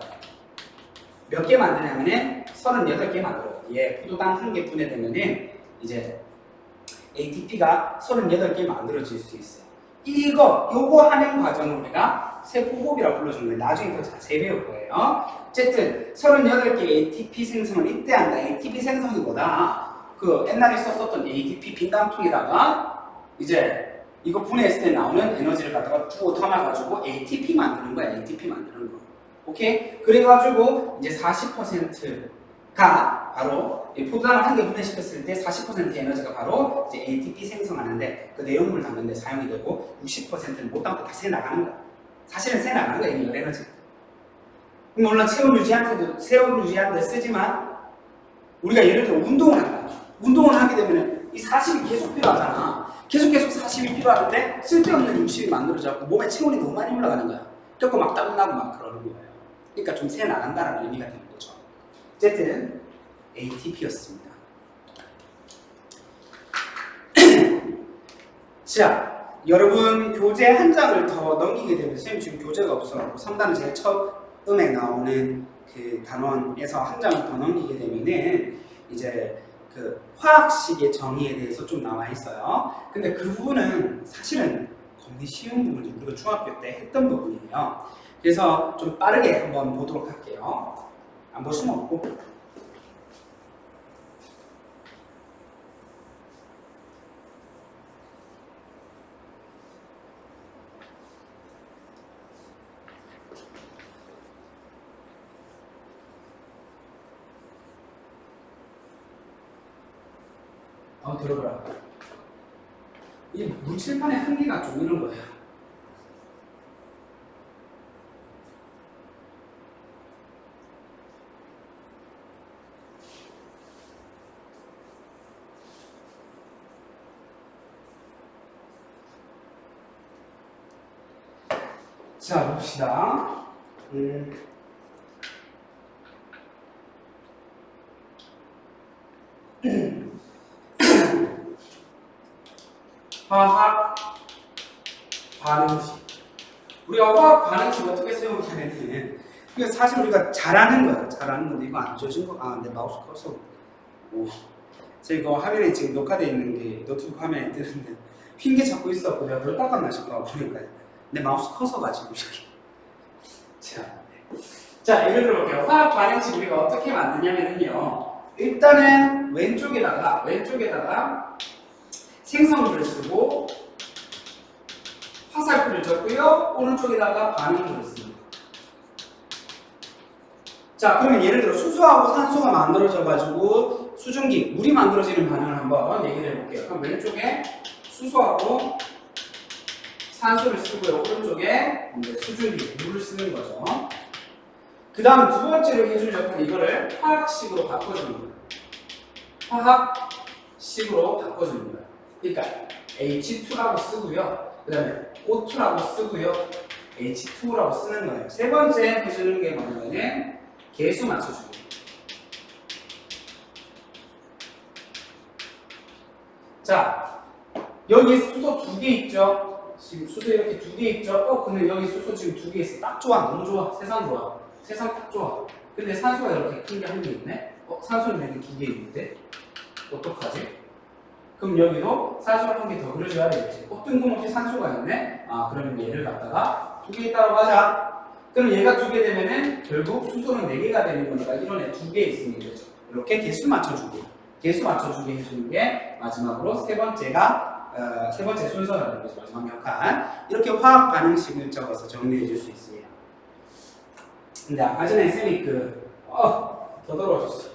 몇 개 만드냐면은 38개 만들어요. 예, 포도당 한 개 분해되면은 이제 ATP가 38개 만들어질 수 있어요. 요거 하는 과정을 우리가 세포호흡이라고 불러주는 거예요. 나중에 더 자세히 배울 거예요. 어쨌든 38개 ATP 생성을 이때 한다. ATP 생성이 뭐다? 그 옛날에 썼었던 ATP 빈감통에다가 이제 이거 분해했을 때 나오는 에너지를 갖다가 쭉 담아가지고 ATP 만드는 거야. ATP 만드는 거. 오케이? 그래가지고 이제 40%가 바로 포도당을 한 개 분해시켰을 때 40% 에너지가 바로 이제 ATP 생성하는데 그 내용물 담는 데 사용이 되고 60%는 못 담고 다 새 나가는 거야. 사실은 새 나가는 거야. 이 열 에너지. 물론 체온 유지한테도 쓰지만 우리가 예를 들어 운동을 한다. 운동을 하게 되면 이 40이 계속 필요하잖아. 계속 40이 필요하는데 쓸데없는 60이 만들어져서 몸에 체온이 너무 많이 올라가는 거야. 그래서 막 땀나고 막 그러는 거예요. 그러니까 좀 새 나간다는 의미가 되는 거죠. 어쨌든 ATP였습니다. 자, 여러분 교재 한 장을 더 넘기게 되면 선생님 지금 교재가 없어서 3단은 제일 처음에 나오는 그 단원에서 한 장을 더 넘기게 되면은 이제 그 화학식의 정의에 대해서 좀 나와 있어요. 근데 그 부분은 사실은 굉장히 쉬운 부분이죠. 우리가 중학교 때 했던 부분이에요. 그래서 좀 빠르게 한번 보도록 할게요. 안 보시면 없고. 들어보라. 이 물칠판의 한계가 좀 이런 거예요. 자, 봅시다. 화학 반응식. 우리가 화학 반응식 어떻게 세우냐면은 이거 사실 우리가 잘하는 거예요. 잘하는 건데 이거 안 줘진 거. 아, 내 마우스 커서. 오. 제가 이거 화면에 지금 녹화되어 있는 게 노트북 화면에 뜨는데 핑계 잡고 있었고 내가 널 닦았나 싶어 보니까 내 마우스 커서 가지고 이렇게. 자, 예를 들어볼게요. 화학 반응식 우리가 어떻게 만드냐면요. 일단은 왼쪽에다가 생성물을 쓰고 화살표를 적고요. 오른쪽에다가 반응물을 씁니다. 자, 그러면 예를 들어 수소하고 산소가 만들어져가지고 수증기, 물이 만들어지는 반응을 한번 얘기를 해볼게요. 그럼 왼쪽에 수소하고 산소를 쓰고요. 오른쪽에 이제 수증기, 물을 쓰는 거죠. 그 다음 두 번째로 해줄 역할은 이거를 화학식으로 바꿔주는 거예요. 화학식으로 바꿔주는 거예요. 그러니까 H2라고 쓰고요. 그 다음에 O2라고 쓰고요. H2라고 쓰는 거예요. 세 번째 해주는 게 뭐냐면 계수 맞춰주기. 자, 여기 수소 2개 있죠? 지금 수소 이렇게 2개 있죠? 근데 여기 수소 지금 2개 있어. 딱 좋아. 너무 좋아. 세상 좋아. 세상 딱 좋아. 근데 산소가 이렇게 큰 게 한 개 있네? 산소는 여기 2개 있는데? 어떡하지? 그럼 여기도 산소를 한 개 더 그려줘야 되겠지. 뜬금없이 산소가 있네? 그러면 얘를 갖다가 2개 있다고 하자. 그럼 얘가 2개 되면은 결국 수소는 4개가 되는 거니까 이런 애 2개 있으면 되죠. 이렇게 개수 맞춰주기. 개수 맞춰주기 해주는 게 마지막으로 세 번째 순서라는 거죠. 마지막 역할. 이렇게 화학 반응식을 적어서 정리해 줄 수 있습니다. 근데 아까 전에 쌤이 더 더러워졌어.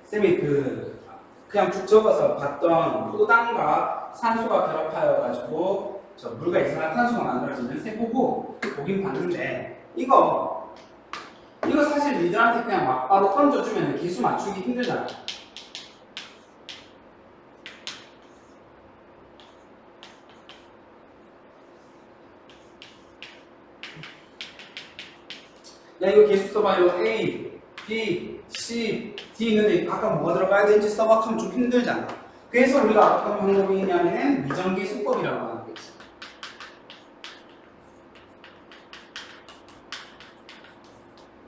쌤이 그냥 쭉 적어서 봤던 포도당과 산소가 결합하여가지고 물과 이산화탄소가 만들어지는 세포구 보긴 봤는데 이거 사실 니들한테 그냥 막 바로 던져주면 개수 맞추기 힘들잖아. 야 이거 개수 써봐요. A, B, C, D 있는데 각각 뭐가 들어가야 되는지 써봐 하면 좀 힘들잖아. 그래서 우리가 어떤 방법이 있냐면 미정계수법이라고 하는 게 있어.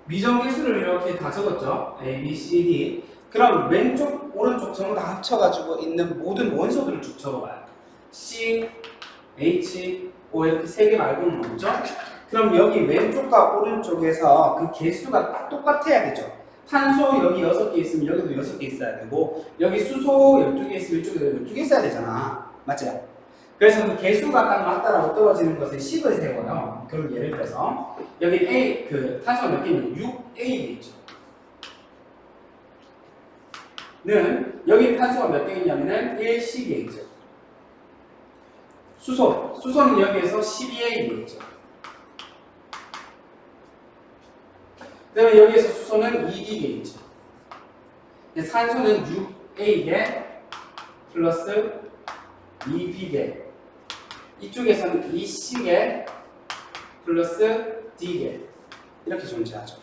미정계수를 이렇게 다 적었죠. A, B, C, D. 그럼 왼쪽, 오른쪽 전부 다 합쳐가지고 있는 모든 원소들을 쭉 적어봐요. C, H, O 이렇게 3개 말고는 없죠? 그럼 여기 왼쪽과 오른쪽에서 그 개수가 딱 똑같아야겠죠. 탄소 여기 6개 있으면 여기도 6개 있어야 되고 여기 수소 12개 있으면 이쪽에도 12개 있어야 되잖아. 맞죠? 그래서 그 개수가 딱 맞다라고 떨어지는 것을 식을 세워요. 그럼 예를 들어서 여기 A, 탄소가 몇 개 있는 6A 있죠. 는 여기 탄소가 몇 개 있냐면은 1CA 있죠. 수소는 여기에서 12A 있죠. 그 다음에 여기에서 수소는 2D개 있죠. 산소는 6A개 플러스 2B개. 이쪽에서는 2C개 플러스 D개. 이렇게 존재하죠.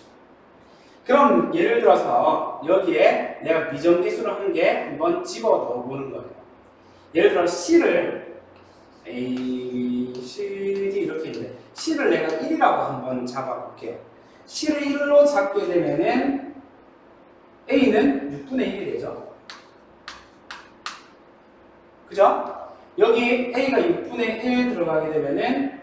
그럼 예를 들어서 여기에 내가 미정계수를 한 개 한번 집어 넣어보는 거예요. 예를 들어 C를 A, C, D 이렇게 있는데 C를 내가 1이라고 한번 잡아볼게요. C를 1로 잡게 되면은 A는 6분의 1이 되죠. 그죠? 여기 A가 6분의 1 들어가게 되면은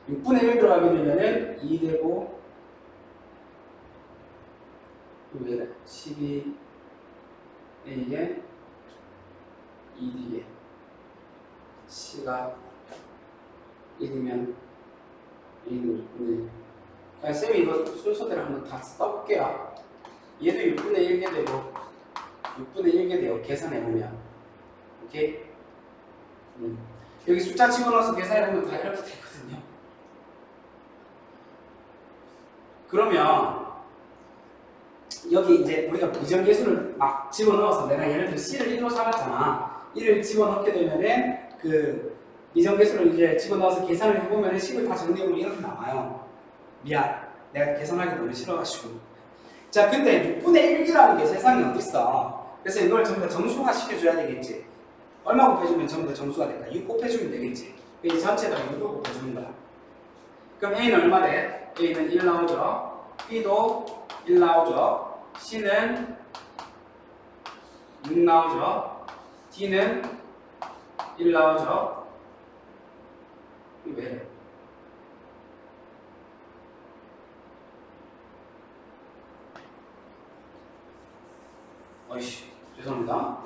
6분의 1 들어가게 되면은 2 되고 왜 이래? 12A에 2D에 C가 1이면 A는 6분의 1. 그냥 쌤이 이거 순서대로 한번 다 써볼게요. 얘도 6분의 1개 되고 6분의 1개 돼요. 계산해보면. 오케이? 여기 숫자 집어넣어서 계산해보면 다 이렇게 되거든요. 그러면 여기 이제 우리가 미정계수를 막 집어넣어서 내가 예를 들어 C를 1로 잡았잖아. 1을 집어넣게 되면은 미정계수를 이제 집어넣어서 계산을 해보면 10을 다 정리해보면 이렇게 나와요. 미안. 내가 계산하기 너무 싫어가지고. 자, 근데 6분의 1이라는 게 세상에 어딨어. 그래서 이걸 전부 다 정수화 시켜줘야 되겠지. 얼마 곱해주면 전부 다 정수가 될까? 6 곱해주면 되겠지. 이 전체가 6로 곱해주는 거야. 그럼 A는 얼마 돼? A는 1 나오죠. B도 1 나오죠. C는 6 나오죠. D는 1 나오죠. 왜 이래? 어이씨, 죄송합니다.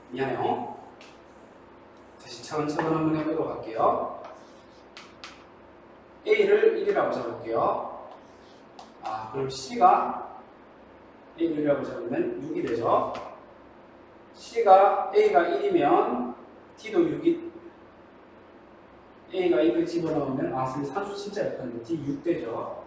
미안해요. 다시 차근차근 한번 해보도록 할게요. A를 1이라고 잡을게요. 그럼 C가 A를 1이라고 잡으면 6이 되죠. A가 1이면 D도 6이 A가 1을 집어넣으면 선생님 산수 진짜 약한데 D 6 되죠.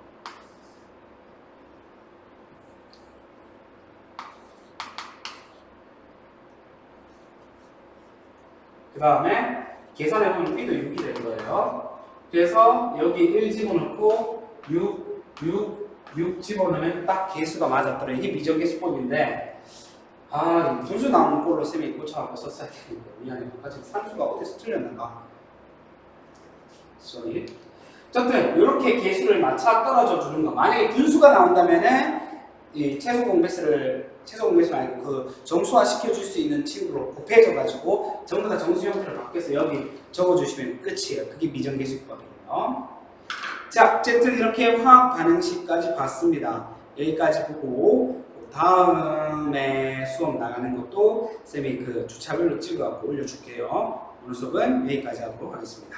그 다음에 계산해보면 B도 6이 될 거예요. 그래서 여기 1 집어넣고 6 집어넣으면 딱 개수가 맞았더라. 이게 미정계수법인데 아, 분수 나오는 꼴로 쌤이 고쳐하고 썼어야 되는데 미안해. 아직 산수가 어디서 틀렸는가? 쏘리. 어쨌든 이렇게 개수를 맞춰 떨어져 주는 거. 만약에 분수가 나온다면은 이 최소 공배수를 아니고 그 정수화 시켜줄 수 있는 친구로 곱해져 가지고 전부 다 정수 형태로 바뀌어서 여기 적어주시면 끝이에요. 그게 미정계수법이에요. 자, 어쨌든 이렇게 화학 반응식까지 봤습니다. 여기까지 보고 다음에 수업 나가는 것도 쌤이 그 주차별로 찍어갖고 올려줄게요. 오늘 수업은 여기까지 하도록 하겠습니다.